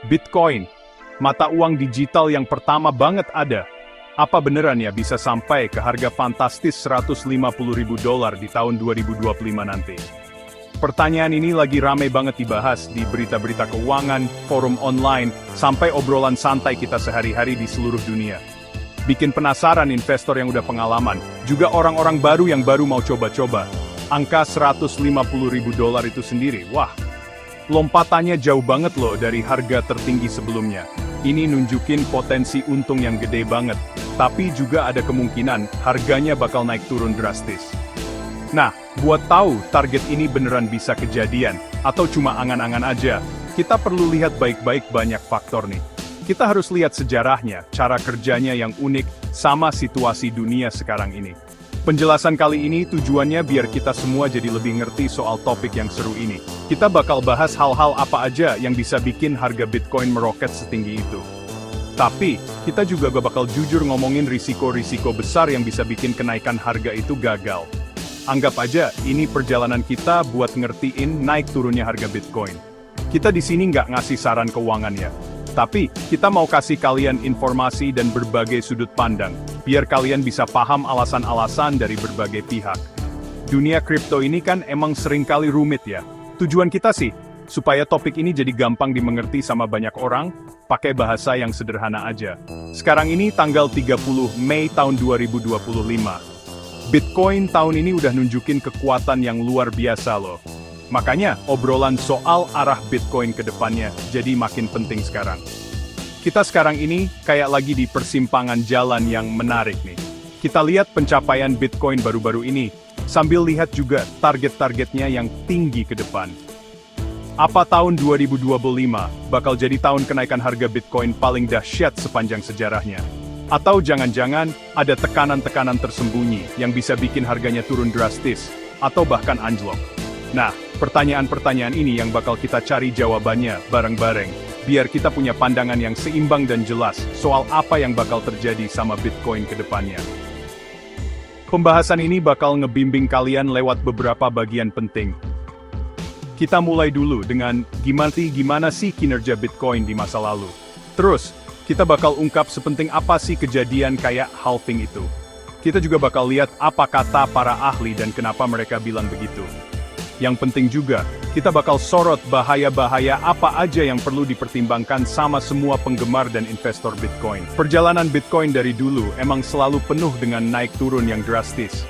Bitcoin, mata uang digital yang pertama banget ada. Apa beneran ya bisa sampai ke harga fantastis $150.000 di tahun 2025 nanti? Pertanyaan ini lagi ramai banget dibahas di berita-berita keuangan, forum online, sampai obrolan santai kita sehari-hari di seluruh dunia. Bikin penasaran investor yang udah pengalaman, juga orang-orang baru yang baru mau coba-coba. Angka $150.000 itu sendiri, wah, lompatannya jauh banget loh dari harga tertinggi sebelumnya. Ini nunjukin potensi untung yang gede banget, tapi juga ada kemungkinan harganya bakal naik turun drastis. Nah, buat tahu target ini beneran bisa kejadian, atau cuma angan-angan aja, kita perlu lihat baik-baik banyak faktor nih. Kita harus lihat sejarahnya, cara kerjanya yang unik, sama situasi dunia sekarang ini. Penjelasan kali ini tujuannya biar kita semua jadi lebih ngerti soal topik yang seru ini. Kita bakal bahas hal-hal apa aja yang bisa bikin harga Bitcoin meroket setinggi itu. Tapi, kita juga bakal jujur ngomongin risiko-risiko besar yang bisa bikin kenaikan harga itu gagal. Anggap aja, ini perjalanan kita buat ngertiin naik turunnya harga Bitcoin. Kita di sini nggak ngasih saran keuangan ya. Tapi, kita mau kasih kalian informasi dan berbagai sudut pandang, biar kalian bisa paham alasan-alasan dari berbagai pihak. Dunia kripto ini kan emang seringkali rumit ya. Tujuan kita sih, supaya topik ini jadi gampang dimengerti sama banyak orang, pakai bahasa yang sederhana aja. Sekarang ini tanggal 30 Mei tahun 2025. Bitcoin tahun ini udah nunjukin kekuatan yang luar biasa loh. Makanya, obrolan soal arah Bitcoin ke depannya jadi makin penting sekarang. Kita sekarang ini kayak lagi di persimpangan jalan yang menarik nih. Kita lihat pencapaian Bitcoin baru-baru ini, sambil lihat juga target-targetnya yang tinggi ke depan. Apa tahun 2025 bakal jadi tahun kenaikan harga Bitcoin paling dahsyat sepanjang sejarahnya? Atau jangan-jangan ada tekanan-tekanan tersembunyi yang bisa bikin harganya turun drastis, atau bahkan anjlok. Nah, pertanyaan-pertanyaan ini yang bakal kita cari jawabannya bareng-bareng, biar kita punya pandangan yang seimbang dan jelas soal apa yang bakal terjadi sama Bitcoin ke depannya. Pembahasan ini bakal ngebimbing kalian lewat beberapa bagian penting. Kita mulai dulu dengan gimana sih kinerja Bitcoin di masa lalu. Terus, kita bakal ungkap sepenting apa sih kejadian kayak halving itu. Kita juga bakal lihat apa kata para ahli dan kenapa mereka bilang begitu. Yang penting juga, kita bakal sorot bahaya-bahaya apa aja yang perlu dipertimbangkan sama semua penggemar dan investor Bitcoin. Perjalanan Bitcoin dari dulu emang selalu penuh dengan naik turun yang drastis.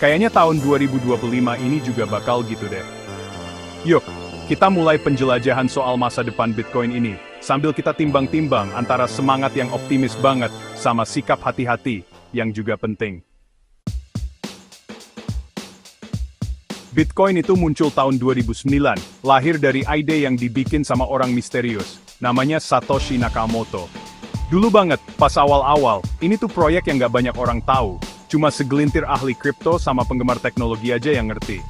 Kayaknya tahun 2025 ini juga bakal gitu deh. Yuk, kita mulai penjelajahan soal masa depan Bitcoin ini, sambil kita timbang-timbang antara semangat yang optimis banget sama sikap hati-hati yang juga penting. Bitcoin itu muncul tahun 2009, lahir dari ide yang dibikin sama orang misterius, namanya Satoshi Nakamoto. Dulu banget, pas awal-awal, ini tuh proyek yang gak banyak orang tahu, cuma segelintir ahli kripto sama penggemar teknologi aja yang ngerti.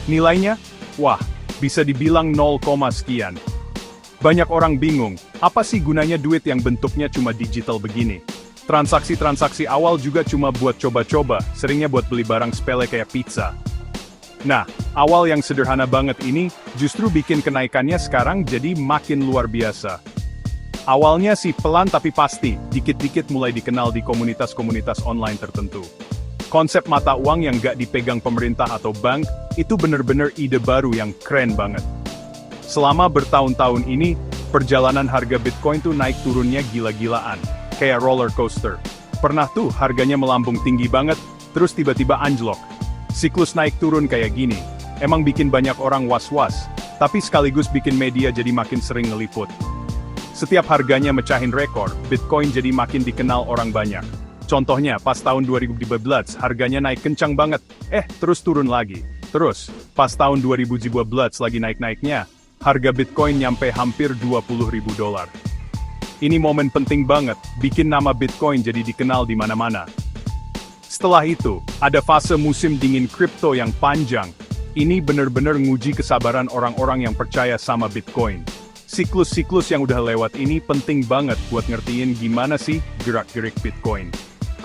Nilainya? Wah, bisa dibilang 0, sekian. Banyak orang bingung, apa sih gunanya duit yang bentuknya cuma digital begini? Transaksi-transaksi awal juga cuma buat coba-coba, seringnya buat beli barang sepele kayak pizza. Nah, awal yang sederhana banget ini, justru bikin kenaikannya sekarang jadi makin luar biasa. Awalnya sih pelan tapi pasti, dikit-dikit mulai dikenal di komunitas-komunitas online tertentu. Konsep mata uang yang gak dipegang pemerintah atau bank, itu bener-bener ide baru yang keren banget. Selama bertahun-tahun ini, perjalanan harga Bitcoin tuh naik turunnya gila-gilaan, kayak roller coaster. Pernah tuh harganya melambung tinggi banget, terus tiba-tiba anjlok. Siklus naik turun kayak gini, emang bikin banyak orang was-was, tapi sekaligus bikin media jadi makin sering ngeliput. Setiap harganya mecahin rekor, Bitcoin jadi makin dikenal orang banyak. Contohnya, pas tahun 2015, harganya naik kencang banget, terus turun lagi. Terus, pas tahun 2017 lagi naik-naiknya, harga Bitcoin nyampe hampir $20.000. Ini momen penting banget, bikin nama Bitcoin jadi dikenal di mana-mana. Setelah itu, ada fase musim dingin kripto yang panjang. Ini bener-bener nguji kesabaran orang-orang yang percaya sama Bitcoin. Siklus-siklus yang udah lewat ini penting banget buat ngertiin gimana sih gerak-gerik Bitcoin.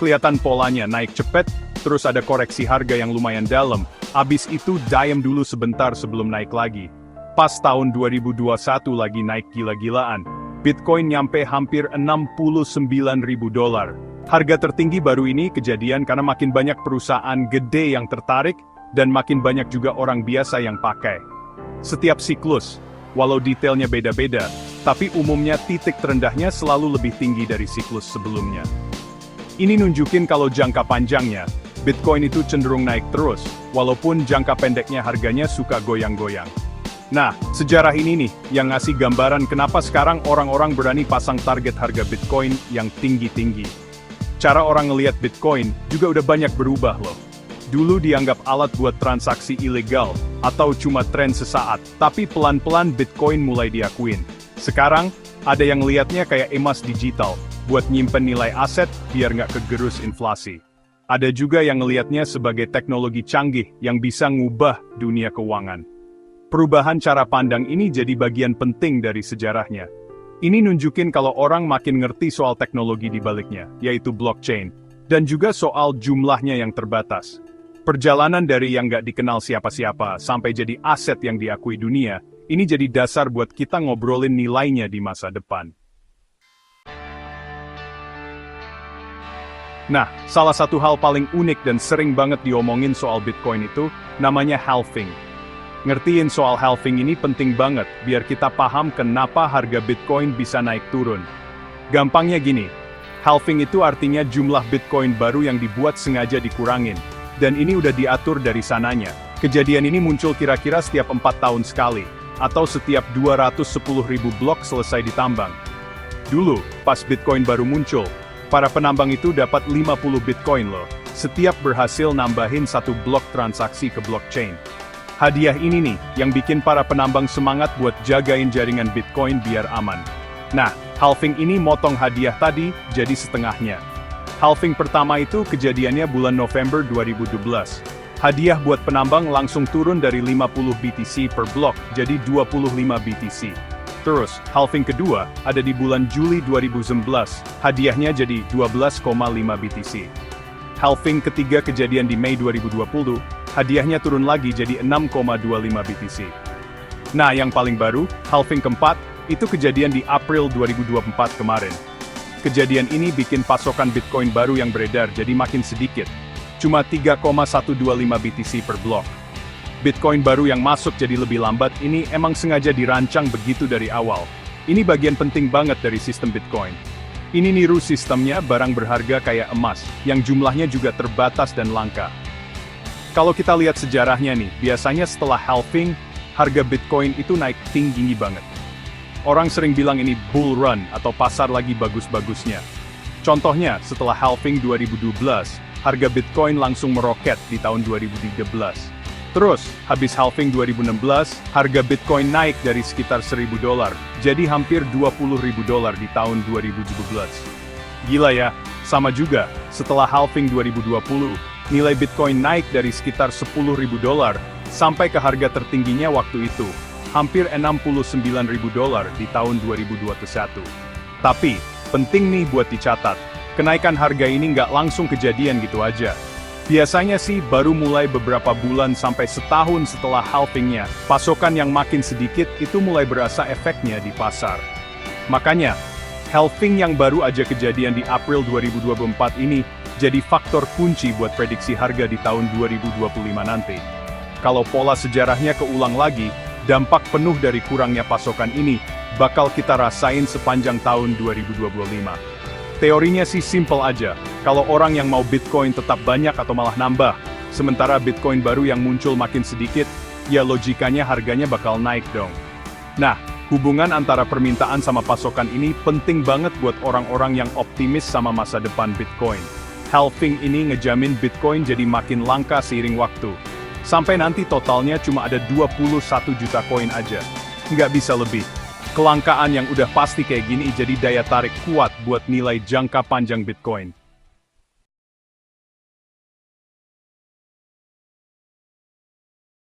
Kelihatan polanya naik cepet, terus ada koreksi harga yang lumayan dalam, abis itu diam dulu sebentar sebelum naik lagi. Pas tahun 2021 lagi naik gila-gilaan. Bitcoin nyampe hampir $69.000. Harga tertinggi baru ini kejadian karena makin banyak perusahaan gede yang tertarik, dan makin banyak juga orang biasa yang pakai. Setiap siklus, walau detailnya beda-beda, tapi umumnya titik terendahnya selalu lebih tinggi dari siklus sebelumnya. Ini nunjukin kalau jangka panjangnya, Bitcoin itu cenderung naik terus, walaupun jangka pendeknya harganya suka goyang-goyang. Nah, sejarah ini nih, yang ngasih gambaran kenapa sekarang orang-orang berani pasang target harga Bitcoin yang tinggi-tinggi. Cara orang ngelihat Bitcoin juga udah banyak berubah loh. Dulu dianggap alat buat transaksi ilegal, atau cuma tren sesaat, tapi pelan-pelan Bitcoin mulai diakuin. Sekarang, ada yang ngelihatnya kayak emas digital, buat nyimpen nilai aset biar nggak kegerus inflasi. Ada juga yang ngelihatnya sebagai teknologi canggih yang bisa ngubah dunia keuangan. Perubahan cara pandang ini jadi bagian penting dari sejarahnya. Ini nunjukin kalau orang makin ngerti soal teknologi di baliknya, yaitu blockchain, dan juga soal jumlahnya yang terbatas. Perjalanan dari yang nggak dikenal siapa-siapa sampai jadi aset yang diakui dunia, ini jadi dasar buat kita ngobrolin nilainya di masa depan. Nah, salah satu hal paling unik dan sering banget diomongin soal Bitcoin itu, namanya halving. Ngertiin soal halving ini penting banget, biar kita paham kenapa harga Bitcoin bisa naik turun. Gampangnya gini, halving itu artinya jumlah Bitcoin baru yang dibuat sengaja dikurangin, dan ini udah diatur dari sananya. Kejadian ini muncul kira-kira setiap 4 tahun sekali, atau setiap 210.000 blok selesai ditambang. Dulu, pas Bitcoin baru muncul, para penambang itu dapat 50 Bitcoin loh, setiap berhasil nambahin satu blok transaksi ke blockchain. Hadiah ini nih, yang bikin para penambang semangat buat jagain jaringan Bitcoin biar aman. Nah, halving ini motong hadiah tadi, jadi setengahnya. Halving pertama itu kejadiannya bulan November 2012. Hadiah buat penambang langsung turun dari 50 BTC per blok, jadi 25 BTC. Terus, halving kedua, ada di bulan Juli 2019, hadiahnya jadi 12,5 BTC. Halving ketiga kejadian di Mei 2020, hadiahnya turun lagi jadi 6,25 BTC. Nah, yang paling baru, halving keempat, itu kejadian di April 2024 kemarin. Kejadian ini bikin pasokan Bitcoin baru yang beredar jadi makin sedikit, cuma 3,125 BTC per blok. Bitcoin baru yang masuk jadi lebih lambat ini emang sengaja dirancang begitu dari awal. Ini bagian penting banget dari sistem Bitcoin. Ini niru sistemnya barang berharga kayak emas, yang jumlahnya juga terbatas dan langka. Kalau kita lihat sejarahnya nih, biasanya setelah halving, harga Bitcoin itu naik tinggi banget. Orang sering bilang ini bull run atau pasar lagi bagus-bagusnya. Contohnya, setelah halving 2012, harga Bitcoin langsung meroket di tahun 2013. Terus, habis halving 2016, harga Bitcoin naik dari sekitar $1.000, jadi hampir $20.000 di tahun 2017. Gila ya, sama juga, setelah halving 2020, nilai Bitcoin naik dari sekitar $10.000, sampai ke harga tertingginya waktu itu, hampir $69.000 di tahun 2021. Tapi, penting nih buat dicatat, kenaikan harga ini nggak langsung kejadian gitu aja. Biasanya sih baru mulai beberapa bulan sampai setahun setelah halvingnya, pasokan yang makin sedikit itu mulai berasa efeknya di pasar. Makanya, halving yang baru aja kejadian di April 2024 ini, jadi faktor kunci buat prediksi harga di tahun 2025 nanti. Kalau pola sejarahnya keulang lagi, dampak penuh dari kurangnya pasokan ini, bakal kita rasain sepanjang tahun 2025. Teorinya sih simple aja, kalau orang yang mau Bitcoin tetap banyak atau malah nambah, sementara Bitcoin baru yang muncul makin sedikit, ya logikanya harganya bakal naik dong. Nah, hubungan antara permintaan sama pasokan ini penting banget buat orang-orang yang optimis sama masa depan Bitcoin. Halving ini ngejamin Bitcoin jadi makin langka seiring waktu. Sampai nanti totalnya cuma ada 21 juta koin aja. Nggak bisa lebih. Kelangkaan yang udah pasti kayak gini jadi daya tarik kuat buat nilai jangka panjang Bitcoin.